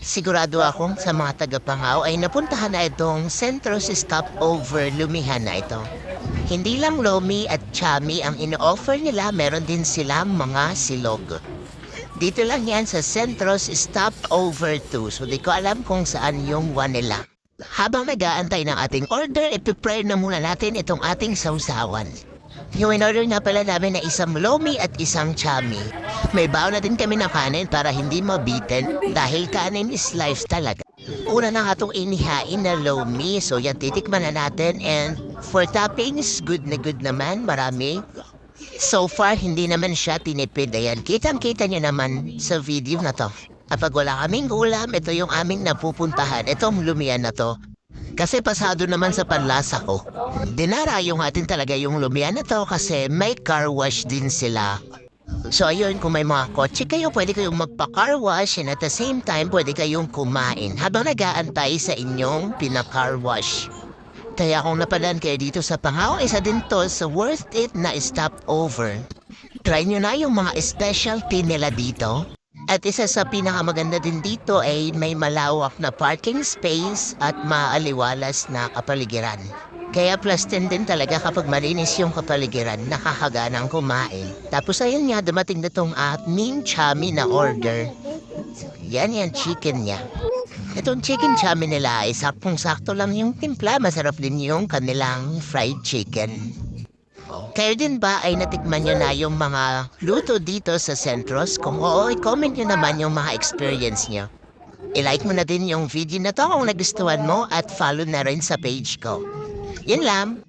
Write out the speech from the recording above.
Sigurado akong sa mga taga-Pangaw ay napuntahan na itong Centros Stopover Lumihan na ito. Hindi lang lomi at chami ang ino-offer nila, meron din silang mga silog. Dito lang yan sa Centros Stopover 2, so di ko alam kung saan yung one nila. Habang nag-aantay ng ating order, ipiprepare na muna natin itong ating sausawan. Yung in-order na pala namin na isang lomi at isang chami. May baon na din kami ng kanin para hindi mabitin dahil kanin is life talaga. Una na nga itong inihain na lomi, so yan titikman na natin, and for toppings, good na good naman, marami. So far, hindi naman siya tinipid. Ayan, kitang-kita nyo naman sa video na to. Kapag wala kaming ulam, ito yung aming napupuntahan. Itong lumian na to. Kasi pasado naman sa panlasa ko. Dinarayo natin talaga yung lumian na to kasi may car wash din sila. So ayun, kung may mga kotse kayo, pwede kayong magpa-car wash, and at the same time, pwede kayong kumain habang nag-aantay sa inyong pina-car wash. Kaya kung napadaan kayo dito sa Pangaw, isa din to sa worth it na stopover. Try nyo na yung mga specialty nila dito. At isa sa pinakamaganda din dito ay may malawak na parking space at maaliwalas na kapaligiran. Kaya plus 10 din talaga kapag malinis yung kapaligiran, nakakaganang kumain. Tapos ayun nga, dumating na tong aming chami na order. Yan chicken niya. Itong chicken chami nila ay saktong-sakto lang yung timpla. Masarap din yung kanilang fried chicken. Kayo din ba ay natikman nyo na yung mga luto dito sa Centros? Kung oo, i-comment nyo naman yung mga experience nyo. I-like mo na din yung video na to kung nagustuhan mo at follow na rin sa page ko. Yun lang.